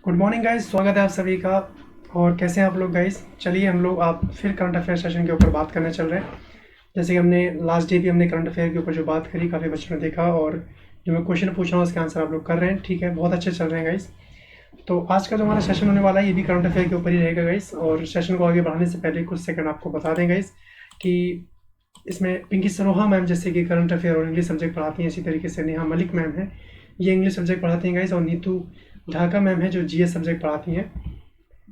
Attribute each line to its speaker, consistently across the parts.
Speaker 1: Good morning guys, स्वागत है आप सभी का। और कैसे हैं आप लोग गाइस? चलिए हम लोग आप फिर करंट अफेयर सेशन के ऊपर बात करने चल रहे हैं। जैसे कि हमने लास्ट डे भी हमने करंट अफेयर के ऊपर जो बात करी, काफ़ी बच्चों ने देखा और जो मैं क्वेश्चन पूछ रहा हूँ उसके आंसर आप लोग कर रहे हैं। ठीक है, बहुत अच्छे चल रहे हैं गाइस। तो आज का जो हमारा सेशन होने वाला है ये भी करंट अफेयर के ऊपर ही रहेगा गाइस। और सेशन को आगे बढ़ाने से पहले कुछ सेकंड आपको बता दें गाइस कि इसमें पिंकी सरोहा मैम जैसे कि करंट अफेयर और इंग्लिश सब्जेक्ट पढ़ाती हैं, इसी तरीके से नेहा मलिक मैम है, ये इंग्लिश सब्जेक्ट पढ़ाती हैं गाइस। और नीतू ढाका मैम है जो जीएस सब्जेक्ट पढ़ाती हैं।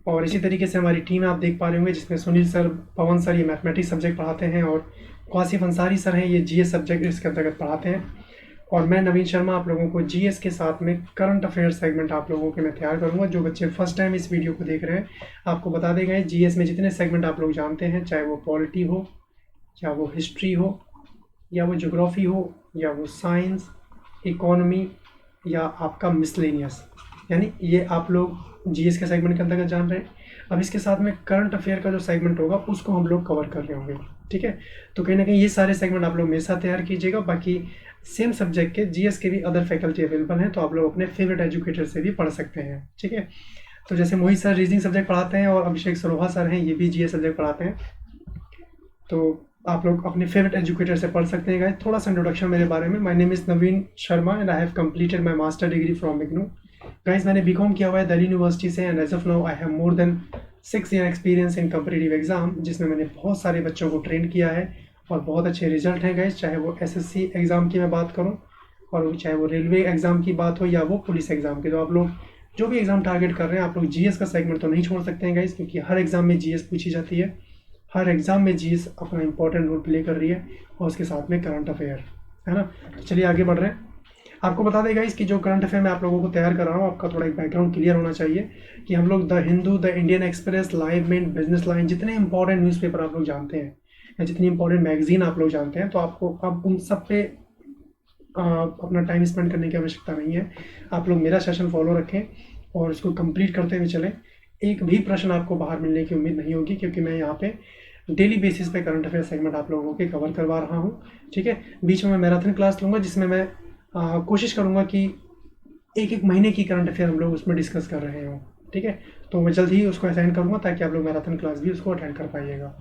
Speaker 1: और इसी तरीके से हमारी टीम आप देख पा रहे होंगे जिसमें सुनील सर, पवन सर ये मैथमेटिक्स सब्जेक्ट पढ़ाते हैं और कासिफ अंसारी सर हैं, ये जीएस सब्जेक्ट इसके अंतर्गत पढ़ाते हैं। और मैं नवीन शर्मा आप लोगों को जीएस के साथ में करंट अफेयर सेगमेंट आप लोगों के मैं तैयार करूंगा। जो बच्चे फर्स्ट टाइम इस वीडियो को देख रहे हैं आपको बता दें गए, जीएस में जितने सेगमेंट आप लोग जानते हैं, चाहे वो पॉलिटी हो या वो हिस्ट्री हो या वो ज्योग्राफी हो या वो साइंस, इकोनॉमी या आपका मिसलेनियस, यानी ये आप लोग जीएस के सेगमेंट के अंतर्गत जान रहे हैं। अब इसके साथ में करंट अफेयर का जो सेगमेंट होगा उसको हम लोग कवर कर रहे होंगे। ठीक है, तो कहीं ना कहीं ये सारे सेगमेंट आप लोग मेरे साथ तैयार कीजिएगा। बाकी सेम सब्जेक्ट के जीएस के भी अदर फैकल्टी अवेलेबल हैं, तो आप लोग अपने फेवरेट एजुकेटर से भी पढ़ सकते हैं। ठीक है, तो जैसे मोहित सर रीजनिंग सब्जेक्ट पढ़ाते हैं और अभिषेक सरोहा सर हैं, ये भी जीएस सब्जेक्ट पढ़ाते हैं। तो आप लोग अपने फेवरेट एजुकेटर से पढ़ सकते हैं गाइस। थोड़ा सा इंट्रोडक्शन मेरे बारे में, my name is Naveen Sharma and I have completed my master degree from IGNOU. Guys मैंने बीकॉम किया हुआ है दिल्ली यूनिवर्सिटी से and as of now I have more than 6 year experience in competitive exam, जिसमें मैंने बहुत सारे बच्चों को ट्रेन किया है और बहुत अच्छे रिजल्ट हैं गाइस। चाहे वो एसएससी एग्ज़ाम की मैं बात करूँ और चाहे वो रेलवे एग्ज़ाम की बात हो या वो पुलिस एग्ज़ाम की, तो आप लोग जो भी एग्ज़ाम टारगेट कर रहे हैं आप लोग जीएस का सेगमेंट तो नहीं छोड़ सकते हैं गाइस, क्योंकि हर एग्ज़ाम में जीएस पूछी जाती है। हर एग्ज़ाम में जीएस अपना इंपॉर्टेंट रोल प्ले कर रही है और उसके साथ में करंट अफेयर, है ना। तो चलिए आगे बढ़ रहे हैं। आपको बता देगा इसकी जो करंट अफेयर मैं आप लोगों को तैयार कर रहा हूँ, आपका थोड़ा एक बैकग्राउंड क्लियर होना चाहिए कि हम लोग the Hindu, the Indian Express, Live Mint, Business Line, जितने इंपॉर्टेंट न्यूज़पेपर आप लोग जानते हैं या जितनी इंपॉर्टेंट मैगजीन आप लोग जानते हैं, तो आपको अब उन सब पे अपना टाइम स्पेंड करने की आवश्यकता नहीं है। आप लोग मेरा सेशन फॉलो रखें और उसको कंप्लीट करते हुए चलें। एक भी प्रश्न आपको बाहर मिलने की उम्मीद नहीं होगी, क्योंकि मैं यहाँ पे डेली बेसिस पे करंट अफेयर सेगमेंट आप लोगों के कवर करवा रहा हूँ। ठीक है, बीच में मैं मैराथन क्लास लूँगा जिसमें मैं कोशिश करूँगा कि एक एक महीने की करंट अफेयर हम लोग उसमें डिस्कस कर रहे हों। ठीक है, तो मैं जल्द ही उसको असाइन करूँगा ताकि आप लोग मैराथन क्लास भी उसको अटेंड कर पाइएगा।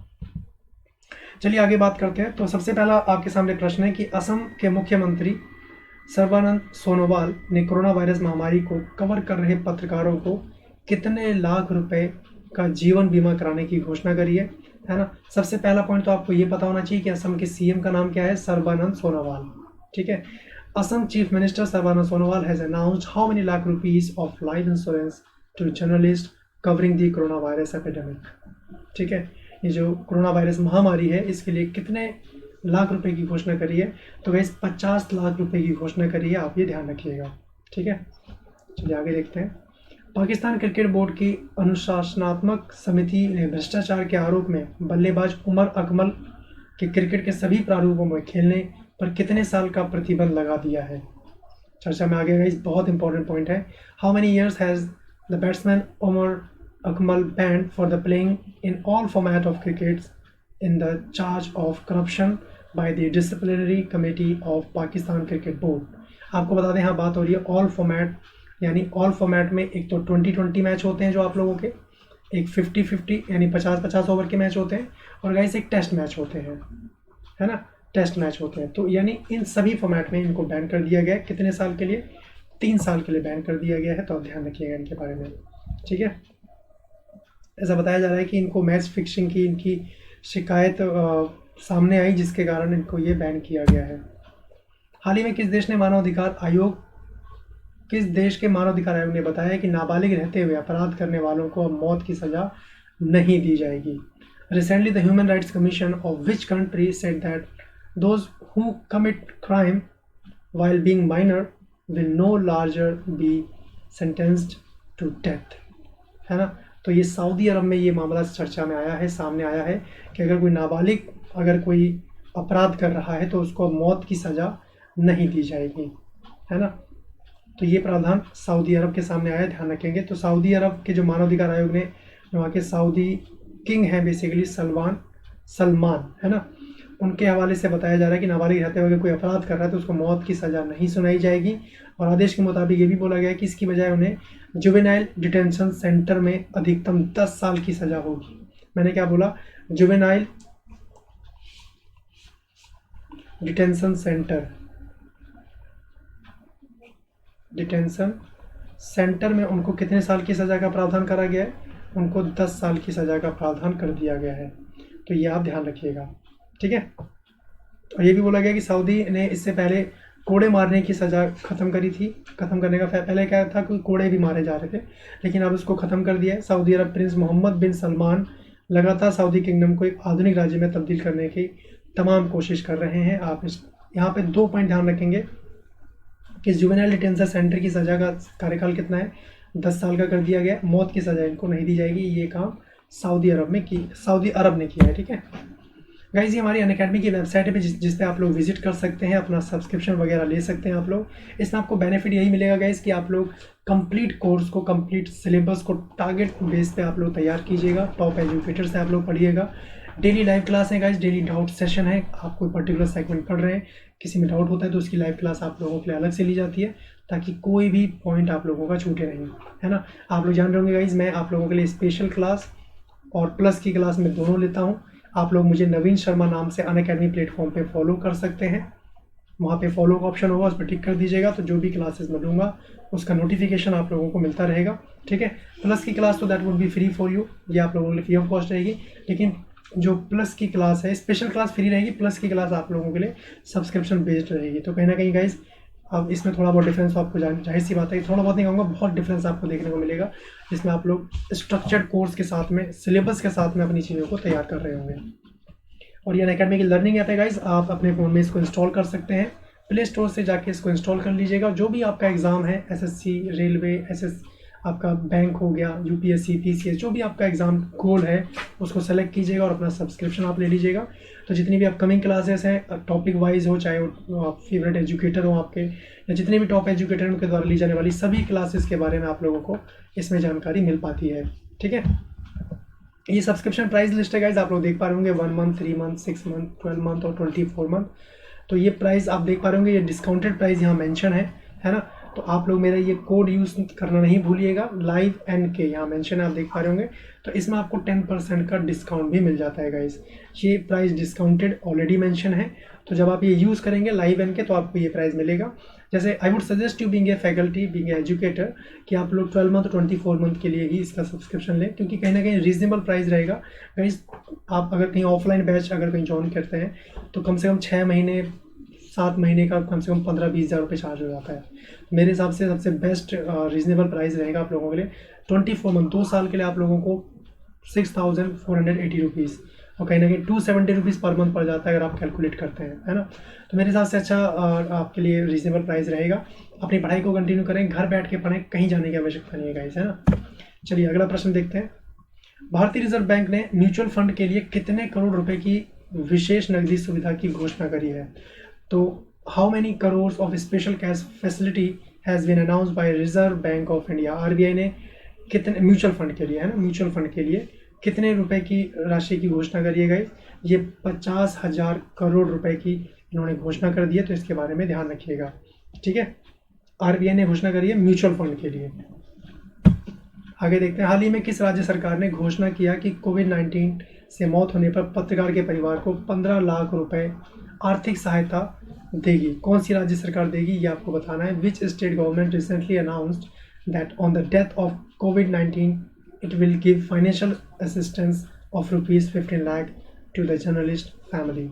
Speaker 1: चलिए आगे बात करते हैं। तो सबसे पहला आपके सामने प्रश्न है कि असम के मुख्यमंत्री सर्बानंद सोनोवाल ने कोरोना वायरस महामारी को कवर कर रहे पत्रकारों को कितने लाख रुपए का जीवन बीमा कराने की घोषणा करी है ना। सबसे पहला पॉइंट तो आपको ये पता होना चाहिए कि असम के सीएम का नाम क्या है, सर्बानंद सोनोवाल। ठीक है, Assam chief minister Sarbananda Sonowal has announced how many lakh rupees of life insurance to journalist covering the corona virus epidemic. ठीक है, ये जो कोरोना वायरस महामारी है इसके लिए कितने लाख रुपए की घोषणा करी है, तो वैसे 50 लाख रुपए की घोषणा करी है, आप ये ध्यान रखिएगा। ठीक है, चलिए आगे देखते हैं। पाकिस्तान क्रिकेट बोर्ड की अनुशासनात्मक समिति ने भ्रष्टाचार के आरोप में बल्लेबाज उमर अकमल के क्रिकेट के सभी प्रारूपों में खेलने पर कितने साल का प्रतिबंध लगा दिया है। चर्चा में आगे इस बहुत इंपॉर्टेंट पॉइंट है। How many years has the batsman Umar Akmal banned for the playing in all format of cricket in the charge of corruption by the disciplinary committee of Pakistan cricket board. आपको बता दें, यहाँ बात हो रही है ऑल फॉर्मेट, यानी ऑल फॉर्मेट में एक तो 20-20 मैच होते हैं जो आप लोगों के, एक 50-50 यानी 50-50 ओवर के मैच होते हैं, और गाइस एक टेस्ट मैच होते हैं, है ना, टेस्ट मैच होते हैं। तो यानी इन सभी फॉर्मेट में इनको बैन कर दिया गया है। कितने साल के लिए? 3 साल के लिए बैन कर दिया गया है, तो आप ध्यान रखिएगा इनके बारे में। ठीक है, ऐसा बताया जा रहा है कि इनको मैच फिक्सिंग की इनकी शिकायत सामने आई, जिसके कारण इनको ये बैन किया गया है। हाल ही में किस देश के मानवाधिकार आयोग ने बताया कि नाबालिग रहते हुए अपराध करने वालों को अब मौत की सजा नहीं दी जाएगी। Recently the human rights commission of which country said that those who commit crime while being minor will no larger be sentenced to death, है ना। तो ये सऊदी अरब में ये मामला चर्चा में आया है, सामने आया है कि अगर कोई नाबालिग अगर कोई अपराध कर रहा है तो उसको मौत की सज़ा नहीं दी जाएगी, है ना। तो ये प्रावधान सऊदी अरब के सामने आया, ध्यान रखेंगे। तो सऊदी अरब के जो मानवाधिकार आयोग ने, वहाँ के सऊदी किंग हैं बेसिकली सलमान, है ना, उनके हवाले से बताया जा रहा है कि नाबालिग रहते हुए कोई अपराध कर रहा है तो उसको मौत की सज़ा नहीं सुनाई जाएगी। और आदेश के मुताबिक ये भी बोला गया है कि इसकी बजाय उन्हें जुवेनाइल डिटेंशन सेंटर में अधिकतम 10 साल की सज़ा होगी। मैंने क्या बोला? जुवेनाइल डिटेंशन सेंटर में उनको कितने साल की सज़ा का प्रावधान करा गया है? उनको 10 साल की सज़ा का प्रावधान कर दिया गया है। तो ये आप ध्यान रखिएगा, ठीक है। और ये भी बोला गया कि सऊदी ने इससे पहले कोड़े मारने की सज़ा ख़त्म करी थी। ख़त्म करने का पहले क्या था कि कोड़े भी मारे जा रहे थे, लेकिन अब उसको ख़त्म कर दिया है। सऊदी अरब प्रिंस मोहम्मद बिन सलमान लगातार सऊदी किंगडम को एक आधुनिक राज्य में तब्दील करने की तमाम कोशिश कर रहे हैं। आप इस यहाँ पे 2 पॉइंट ध्यान रखेंगे कि जुवेनाइल डिटेंशन सेंटर की सज़ा का कार्यकाल कितना है? 10 साल का कर दिया गया। मौत की सज़ा इनको नहीं दी जाएगी। ये काम सऊदी अरब ने किया है, ठीक है गाइज। ये हमारी अनअकैडमी की वेबसाइट है जिस पे आप लोग विजिट कर सकते हैं, अपना सब्सक्रिप्शन वगैरह ले सकते हैं आप लोग। इसमें आपको बेनिफिट यही मिलेगा गाइज कि आप लोग कंप्लीट कोर्स को, कंप्लीट सिलेबस को टारगेट बेस पे आप लोग तैयार कीजिएगा। टॉप एजुकेटर से आप लोग पढ़िएगा। डेली लाइव क्लास है गाइज, डेली डाउट सेशन है। आप कोई पर्टिकुलर सेगमेंट पढ़ रहे हैं, किसी में डाउट होता है तो उसकी लाइव क्लास आप लोगों के लिए अलग से ली जाती है, ताकि कोई भी पॉइंट आप लोगों का छूटे नहीं, है ना। आप लोग जान रहे होंगे गाइज, मैं आप लोगों के लिए स्पेशल क्लास और प्लस की क्लास में दोनों लेता हूँ। आप लोग मुझे नवीन शर्मा नाम से अनअकैडमी प्लेटफॉर्म पे फॉलो कर सकते हैं। वहाँ पे फॉलो का ऑप्शन होगा, उस पर टिक कर दीजिएगा, तो जो भी क्लासेस मैं लूँगा उसका नोटिफिकेशन आप लोगों को मिलता रहेगा, ठीक है। प्लस की क्लास तो that would be free for you, ये आप लोगों के लिए फ्री ऑफ कॉस्ट रहेगी। लेकिन जो प्लस की क्लास है, स्पेशल क्लास फ्री रहेगी, प्लस की क्लास आप लोगों के लिए सब्सक्रिप्शन बेस्ड रहेगी। तो कहीं ना कहीं गाइज अब इसमें थोड़ा बहुत डिफरेंस आपको जाहिर सी बात है, थोड़ा बहुत नहीं कहूँगा, बहुत डिफरेंस आपको देखने को मिलेगा, जिसमें आप लोग स्ट्रक्चर्ड कोर्स के साथ में, सिलेबस के साथ में अपनी चीज़ों को तैयार कर रहे होंगे। और ये अनअकैडमी की लर्निंग ऐप है गाइज, आप अपने फ़ोन में इसको इंस्टॉल कर सकते हैं। प्ले स्टोर से जाके इसको इंस्टॉल कर लीजिएगा। जो भी आपका एग्ज़ाम है, एसएससी, रेलवे, आपका बैंक हो गया, यूपीएससी, पीसीएस, जो भी आपका एग्ज़ाम गोल है उसको सेलेक्ट कीजिएगा और अपना सब्सक्रिप्शन आप ले लीजिएगा। तो जितनी भी अपकमिंग क्लासेस हैं, टॉपिक वाइज हो, चाहे वो आप फेवरेट एजुकेटर हो आपके, या जितने भी टॉप एजुकेटर हैं उनके द्वारा ली जाने वाली सभी क्लासेस के बारे में आप लोगों को इसमें जानकारी मिल पाती है, ठीक है। ये सब्सक्रिप्शन प्राइस लिस्ट है गाइज, आप लोग देख पा रहे होंगे 1 मंथ, 3 मंथ, 6 मंथ, 12 मंथ और 24 मंथ। तो ये प्राइस आप देख पा रहे होंगे, ये डिस्काउंटेड प्राइस यहाँ मेंशन है ना। तो आप लोग मेरा ये कोड यूज़ करना नहीं भूलिएगा, लाइव एन के यहाँ मेंशन है, आप देख पा रहे होंगे। तो इसमें आपको 10% का डिस्काउंट भी मिल जाता है गाइज। ये प्राइस डिस्काउंटेड ऑलरेडी मेंशन है, तो जब आप ये यूज़ करेंगे लाइव एन के तो आपको ये प्राइस मिलेगा। जैसे I would suggest you being a faculty, being a educator, कि आप लोग 12 मंथ 24 मंथ के लिए ही इसका सब्सक्रिप्शन लें, क्योंकि कहीं ना कहीं रीजनेबल प्राइस रहेगा गाइज। आप अगर कहीं ऑफलाइन बैच अगर कहीं ज्वाइन करते हैं तो कम से कम 6 महीने 7 महीने का कम से कम 15-20 हज़ार रुपये चार्ज हो जाता है। मेरे हिसाब से सबसे बेस्ट रीजनेबल प्राइस रहेगा आप लोगों के लिए 24 मंथ, 2 साल के लिए आप लोगों को 6,480 रुपीज़, और कहीं ना कहीं 270 रुपीज़ पर मंथ पड़ जाता है अगर आप कैलकुलेट करते हैं, है ना। तो मेरे हिसाब से अच्छा आपके लिए रीजनेबल प्राइस रहेगा। अपनी पढ़ाई को कंटिन्यू करें, घर बैठ के पढ़ें, कहीं जाने की आवश्यकता नहीं है गाइस, है ना। चलिए अगला प्रश्न देखते हैं। भारतीय रिजर्व बैंक ने म्यूचुअल फंड के लिए कितने करोड़ रुपए की विशेष नकदी सुविधा की घोषणा करी है? तो how many crore of special cash facility has been announced by reserve bank of India. RBI ने कितने म्यूचुअल फंड के लिए, है ना, म्यूचुअल फंड के लिए कितने रुपए की राशि की घोषणा करी है गाइस? ये 50,000 करोड़ रुपए की इन्होंने घोषणा कर दी है, तो इसके बारे में ध्यान रखिएगा, ठीक है। आरबीआई ने घोषणा करी है म्यूचुअल फंड के लिए। आगे देखते हैं, हाल ही में किस राज्य सरकार ने घोषणा किया कि कोविड-19 से मौत होने पर पत्रकार के परिवार को 15 लाख रुपए आर्थिक सहायता देगी? कौन सी राज्य सरकार देगी ये आपको बताना है। Which state government recently announced that on the death of covid it will give financial assistance of ₹15 lakh to the journalist family।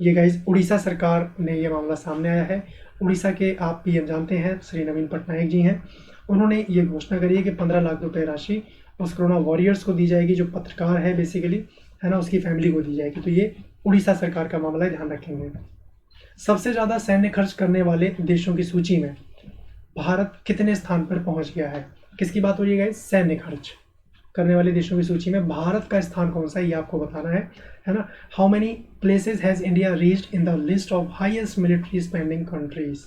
Speaker 1: ये गाइज उड़ीसा सरकार ने ये मामला सामने आया है। उड़ीसा के आप पीएम जानते हैं, श्री नवीन पटनायक जी हैं। उन्होंने ये घोषणा करी है कि 15 लाख रुपए राशि उस कोरोना वॉरियर्स को दी जाएगी, जो पत्रकार है बेसिकली, है ना, उसकी फैमिली को दी जाएगी। तो ये उड़ीसा सरकार का मामला है, ध्यान रखेंगे। सबसे ज़्यादा सैन्य खर्च करने वाले देशों की सूची में भारत कितने स्थान पर पहुँच गया है? किसकी बात हो रही है गाइज? सैन्य खर्च करने वाले देशों की सूची में भारत का स्थान कौन सा है ये आपको बताना है ना। How many places has India reached in the list of highest military spending countries?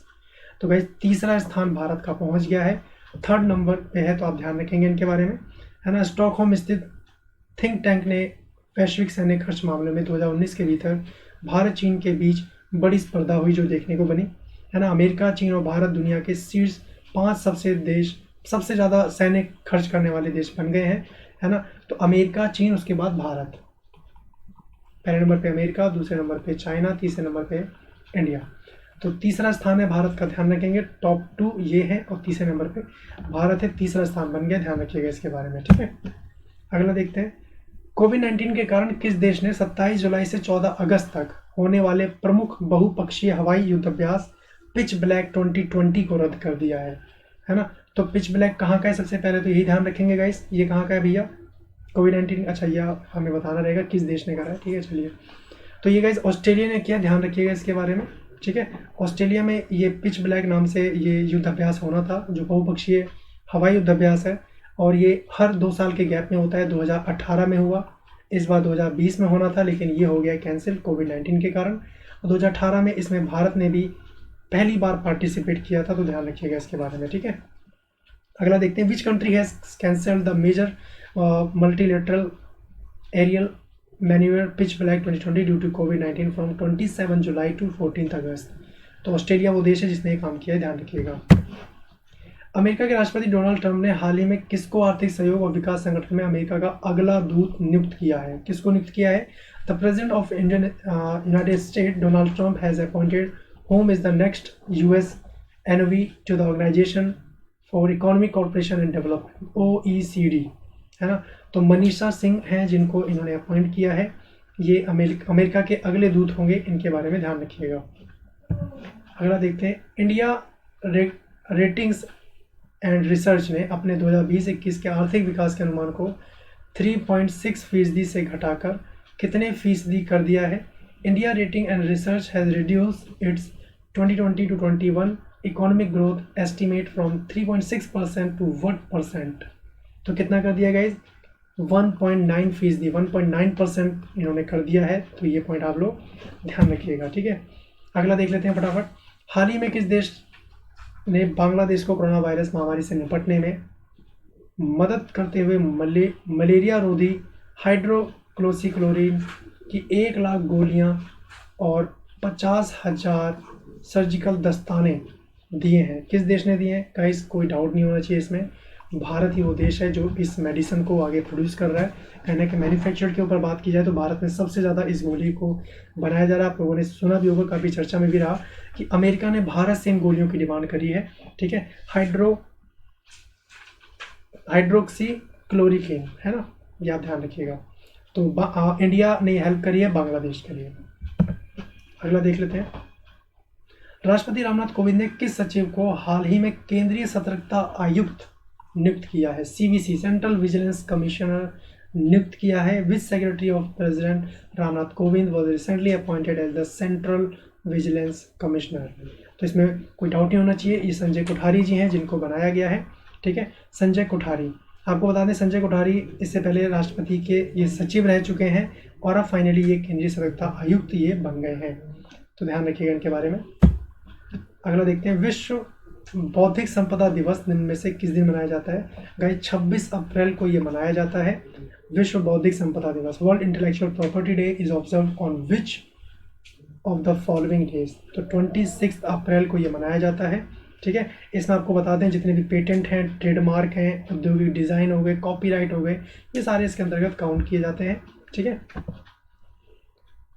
Speaker 1: तो गाइस तीसरा स्थान भारत का पहुंच गया है, 3rd नंबर पे है, तो आप ध्यान रखेंगे इनके बारे में, है ना। स्टॉकहोम स्थित थिंक टैंक ने वैश्विक सैन्य खर्च मामले में 2019 के भीतर भारत चीन के बीच बड़ी स्पर्धा हुई जो देखने को बनी, है ना। अमेरिका, चीन और भारत दुनिया के शीर्ष 5 सबसे ज़्यादा सैन्य खर्च करने वाले देश बन गए हैं, है ना। तो अमेरिका, चीन, उसके बाद भारत। पहले नंबर पे अमेरिका, दूसरे नंबर पे चाइना, तीसरे नंबर पे इंडिया। तो तीसरा स्थान है भारत का, ध्यान रखेंगे। टॉप 2 ये है और तीसरे नंबर पे भारत है, तीसरा स्थान बन गया, ध्यान रखिएगा इसके बारे में, ठीक है। अगला देखते हैं, कोविड-19 के कारण किस देश ने 27 जुलाई से 14 अगस्त तक होने वाले प्रमुख बहुपक्षीय हवाई युद्धाभ्यास पिच ब्लैक 2020 को रद्द कर दिया है ना। तो पिच ब्लैक कहाँ का है, सबसे पहले तो यही ध्यान रखेंगे गाइस, ये कहाँ का है भैया, कोविड-19। अच्छा, यह हमें बताना रहेगा किस देश ने करा है, ठीक है। चलिए, तो ये गाइस ऑस्ट्रेलिया ने किया, ध्यान रखिएगा इसके बारे में, ठीक है। ऑस्ट्रेलिया में ये पिच ब्लैक नाम से ये युद्धाभ्यास होना था, जो बहुपक्षीय हवाई युद्धाभ्यास है, और ये हर 2 साल के गैप में होता है। 2018 में हुआ, इस बार 2020 में होना था, लेकिन ये हो गया कैंसिल कोविड-19 के कारण। 2018 में इसमें भारत ने भी पहली बार पार्टिसिपेट किया था, तो ध्यान रखिएगा इसके बारे में, ठीक है। अगला देखते हैं, which country has cancelled the major multilateral aerial manoeuvre pitch black 2020 due to कोविड-19 फ्रॉम 27 जुलाई टू 14 अगस्त। तो ऑस्ट्रेलिया वो देश है जिसने ये काम किया है, ध्यान रखिएगा। अमेरिका के राष्ट्रपति डोनाल्ड ट्रंप ने हाल ही में किसको आर्थिक सहयोग और विकास संगठन में अमेरिका का अगला दूत नियुक्त किया है, किसको नियुक्त किया है? The president of Indian United State Donald Trump has appointed whom is the next US envoy to the organisation for economic corporation and development, OECD, है ना। तो मनीषा सिंह हैं जिनको इन्होंने अपॉइंट किया है, ये अमेरिका के अगले दूत होंगे, इनके बारे में ध्यान रखिएगा। अगला देखते हैं, इंडिया रेटिंग्स एंड रिसर्च ने अपने 2020-21 के आर्थिक विकास के अनुमान को 3.6% से घटाकर कितने फीसदी कर दिया है? India rating and research has reduced its 2020 to 21 economic growth estimate from 3.6% to 1%। तो कितना कर दिया गाइज? 1.9%, 1.9% इन्होंने कर दिया है। तो ये पॉइंट आप लोग ध्यान रखिएगा, ठीक है। अगला देख लेते हैं फटाफट, हाल ही में किस देश ने बांग्लादेश को कोरोना वायरस महामारी से निपटने में मदद करते हुए मलेरिया रोधी हाइड्रोक्लोरोक्विन की 1 लाख गोलियां और 50,000 सर्जिकल दस्ताने दिए हैं? किस देश ने दिए हैं गाइस? कोई डाउट नहीं होना चाहिए इसमें, भारत ही वो देश है जो इस मेडिसिन को आगे प्रोड्यूस कर रहा है। कहने के मैन्युफैक्चर के ऊपर बात की जाए तो भारत में सबसे ज़्यादा इस गोली को बनाया जा रहा है। आप लोगों ने सुना भी होगा, काफ़ी चर्चा में भी रहा कि अमेरिका ने भारत से इन गोलियों की डिमांड करी है, ठीक है। हाइड्रोक्सी क्लोरोक्विन, है ना, ये आप ध्यान रखिएगा। तो इंडिया ने हेल्प करी है बांग्लादेश के लिए। अगला देख लेते हैं, राष्ट्रपति रामनाथ कोविंद ने किस सचिव को हाल ही में केंद्रीय सतर्कता आयुक्त नियुक्त किया है? CVC, सेंट्रल विजिलेंस कमिश्नर नियुक्त किया है। Which secretary of president Ramnath Kovind was recently appointed as the central vigilance commissioner? तो इसमें कोई डाउट नहीं होना चाहिए, ये संजय कोठारी जी हैं जिनको बनाया गया है, ठीक है। संजय कोठारी, आपको बता दें संजय कोठारी इससे पहले राष्ट्रपति के ये सचिव रह चुके हैं और अब फाइनली ये केंद्रीय सतर्कता आयुक्त ये बन गए हैं, तो ध्यान रखिएगा इनके बारे में। अगला देखते हैं, विश्व बौद्धिक संपदा दिवस निम्न में से किस दिन मनाया जाता है? गाइस 26 अप्रैल को ये मनाया जाता है, विश्व बौद्धिक संपदा दिवस। World intellectual property day is observe on which of the following days? तो 26 अप्रैल को ये मनाया जाता है, ठीक है। इसमें आपको बता दें जितने भी पेटेंट हैं, ट्रेडमार्क हैं, औद्योगिक डिज़ाइन हो गए, कॉपीराइट हो गए, ये सारे इसके अंतर्गत काउंट किए जाते हैं, ठीक है।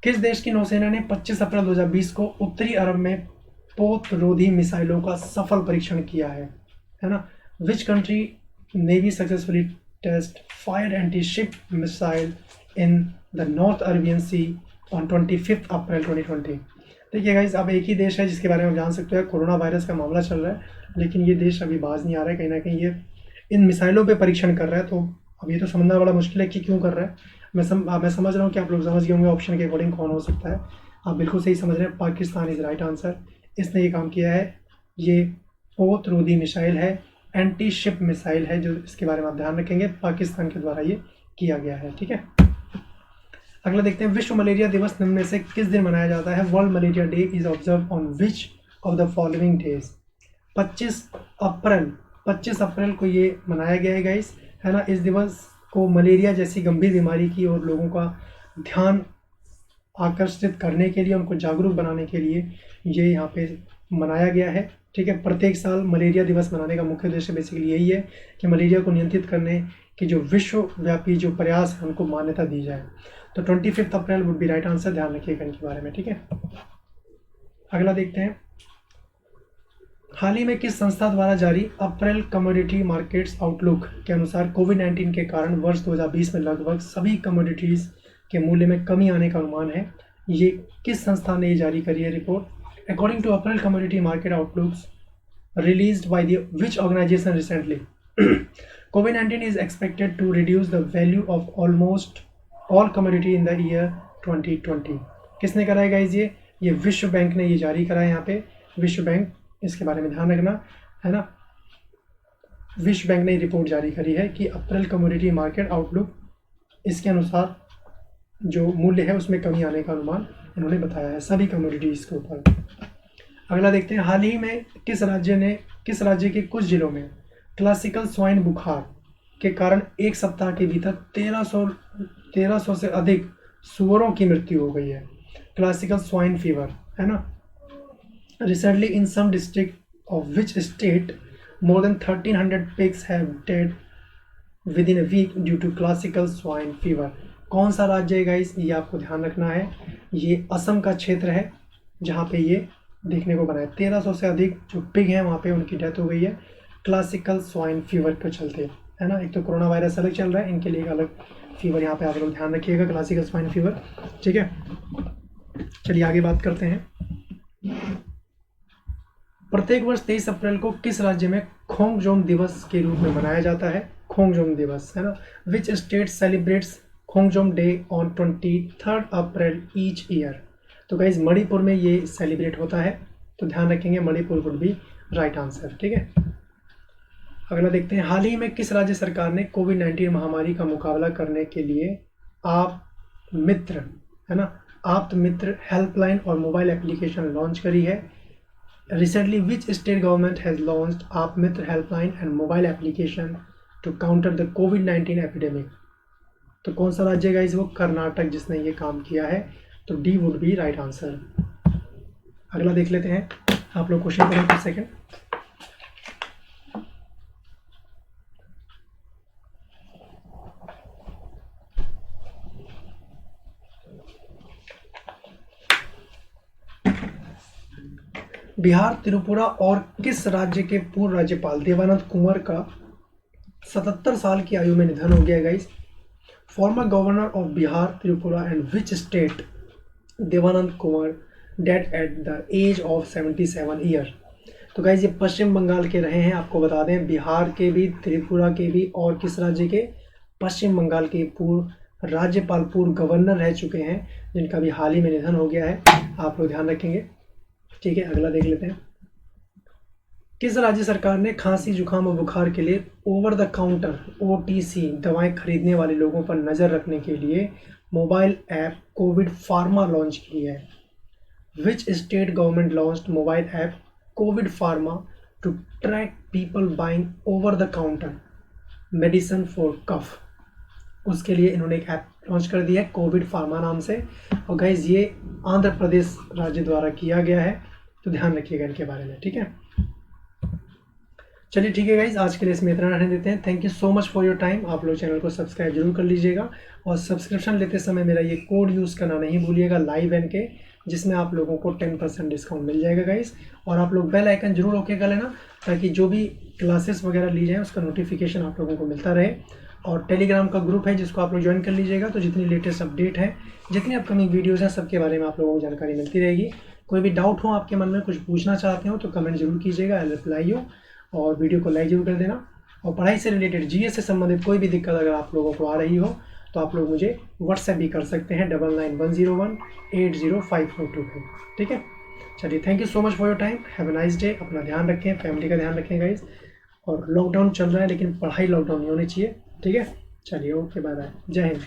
Speaker 1: किस देश की नौसेना ने 25 अप्रैल 2020 को उत्तरी अरब में पोत रोधी मिसाइलों का सफल परीक्षण किया है ना? Which country navy successfully test fire anti ship missile in the north Arabian sea on 25 April 2020? देखिए गाइस, अब एक ही देश है जिसके बारे में आप जान सकते हैं, कोरोना वायरस का मामला चल रहा है, लेकिन ये देश अभी बाज नहीं आ रहा है, कहीं ना कहीं ये इन मिसाइलों पे परीक्षण कर रहा है। तो अब ये तो समझना बड़ा मुश्किल है कि क्यों कर रहा है। मैं समझ रहा हूँ कि आप लोग समझ गए होंगे ऑप्शन के अकॉर्डिंग कौन हो सकता है। आप बिल्कुल सही समझ रहे हैं, पाकिस्तान इज़ राइट आंसर। इसने ये काम किया है, ये पोत रोधी मिसाइल है, एंटी शिप मिसाइल है, जो इसके बारे में आप ध्यान रखेंगे, पाकिस्तान के द्वारा ये किया गया है, ठीक है। अगला देखते हैं, विश्व मलेरिया दिवस निम्न में से किस दिन मनाया जाता है? World malaria day is observe on which of the following days? 25 अप्रैल को ये मनाया गया है गाइस, है ना। इस दिवस को मलेरिया जैसी गंभीर बीमारी की और लोगों का ध्यान आकर्षित करने के लिए, उनको जागरूक बनाने के लिए ये यहाँ पे मनाया गया है। ठीक है, प्रत्येक साल मलेरिया दिवस मनाने का मुख्य उद्देश्य बेसिकली यही है कि मलेरिया को नियंत्रित करने की जो विश्वव्यापी जो प्रयास है उनको मान्यता दी जाए। तो 25 अप्रैल वुड बी राइट आंसर, ध्यान रखिएगा इनके बारे में। ठीक है, अगला देखते हैं। हाल ही में किस संस्था द्वारा जारी अप्रैल कमोडिटी मार्केट्स आउटलुक के अनुसार कोविड-19 के कारण वर्ष 2020 में लगभग सभी कमोडिटीज के मूल्य में कमी आने का अनुमान है? ये किस संस्था ने जारी करी है report? According to April Commodity Market Outlooks released by which organization recently, COVID-19 is expected to reduce the value of almost all commodity in the year 2020. किसने कराया गाइस? ये विश्व बैंक ने ये जारी करा है। यहाँ पे विश्व बैंक, इसके बारे में ध्यान रखना है ना। विश्व बैंक ने रिपोर्ट जारी करी है कि अप्रैल कमोडिटी मार्केट आउटलुक, इसके अनुसार जो मूल्य है उसमें कमी आने का अनुमान इन्होंने बताया है सभी कमोडिटीज के ऊपर। अगला देखते हैं। हाल ही में किस राज्य के कुछ जिलों में क्लासिकल स्वाइन बुखार के कारण एक सप्ताह के भीतर 1300 से अधिक सुअरों की मृत्यु हो गई है? क्लासिकल स्वाइन फीवर, है ना। Recently in some district of which state more than 1300 pigs have dead within a week due to classical swine fever. कौन सा राज्य है गाइस? ये आपको ध्यान रखना है। ये असम का क्षेत्र है जहाँ पे ये देखने को बना है। 1300 से अधिक जो पिग हैं वहाँ पे उनकी डेथ हो गई है क्लासिकल स्वाइन फीवर के चलते, है ना। एक तो कोरोना वायरस अलग चल रहा है, इनके लिए एक अलग फीवर यहाँ पे आप लोग ध्यान रखिएगा, क्लासिकल स्वाइन फीवर। ठीक है, चलिए आगे बात करते हैं। प्रत्येक वर्ष 23 अप्रैल को किस राज्य में खोंगजोम दिवस के रूप में मनाया जाता है? खोंगजोम दिवस, है ना। Which state celebrates Khongjom day on 23 April each year? तो गाइज मणिपुर में ये सेलिब्रेट होता है, तो ध्यान रखेंगे Manipur would be right answer. ठीक है, अगला देखते हैं। हाल ही में किस राज्य सरकार ने कोविड-19 महामारी का मुकाबला करने के लिए आप मित्र, है ना, आप मित्र हेल्पलाइन और मोबाइल एप्लीकेशन लॉन्च करी है? Recently which state government has launched Aap Mitra helpline and mobile application to counter the कोविड-19 एपिडेमिक? तो कौन सा राज्य गाइस? वो कर्नाटक जिसने ये काम किया है, तो D would be right answer. अगला देख लेते हैं, आप लोग क्वेश्चन पढ़ें कुछ सेकेंड। बिहार, त्रिपुरा और किस राज्य के पूर्व राज्यपाल देवानंद कुंवर का 77 साल की आयु में निधन हो गया guys? Former governor of Bihar, Tripura and which state Devanand Kunwar dead at the age of 77 year? तो गाइज ये पश्चिम बंगाल के रहे हैं। आपको बता दें बिहार के भी, त्रिपुरा के भी और किस राज्य के? पश्चिम बंगाल के पूर्व राज्यपाल, पूर्व गवर्नर रह चुके हैं, जिनका भी हाल ही में निधन हो गया है। आप लोग ध्यान रखेंगे। ठीक है, अगला देख लेते हैं। किस राज्य सरकार ने खांसी, जुकाम और बुखार के लिए ओवर द काउंटर OTC दवाएं खरीदने वाले लोगों पर नज़र रखने के लिए mobile app covid pharma launch की है? Which state government launched mobile app covid pharma to track people buying over the counter medicine for cough? उसके लिए इन्होंने एक ऐप लॉन्च कर दिया है कोविड फार्मा नाम से, और गाइज ये आंध्र प्रदेश राज्य द्वारा किया गया है, तो ध्यान रखिएगा इनके बारे में। ठीक है, चलिए ठीक है गाइज, आज के लिए इसमें इतना रहने देते हैं। Thank you so much for your time. आप लोग चैनल को सब्सक्राइब जरूर कर लीजिएगा, और सब्सक्रिप्शन लेते समय मेरा ये कोड यूज़ करना नहीं भूलिएगा, लाइव एन के, जिसमें आप लोगों को 10% डिस्काउंट मिल जाएगा गाइज। और आप लोग बेल आइकन जरूर ओके कर लेना, ताकि जो भी क्लासेस वगैरह ली जाए उसका नोटिफिकेशन आप लोगों को मिलता रहे। और टेलीग्राम का ग्रुप है जिसको आप लोग ज्वाइन कर लीजिएगा, तो जितनी लेटेस्ट अपडेट है, जितनी अपकमिंग वीडियोज़ हैं, सबके बारे में आप लोगों को जानकारी मिलती रहेगी। कोई भी डाउट हो आपके मन में, कुछ पूछना चाहते हो, तो कमेंट जरूर कीजिएगा, आई रिप्लाई हो। और वीडियो को लाइक जरूर कर देना। और पढ़ाई से रिलेटेड, GS से संबंधित कोई भी दिक्कत अगर आप लोगों को आ रही हो, तो आप लोग मुझे व्हाट्सएप भी कर सकते हैं 9910180542 पे। ठीक है, चलिए thank you so much for your time. Have a nice day. अपना ध्यान रखें, फैमिली का ध्यान रखें गाइज। और लॉकडाउन चल रहा है, लेकिन पढ़ाई लॉकडाउन नहीं होनी चाहिए। ठीक है, चलिए ओके, बाय बाय, जय हिंद।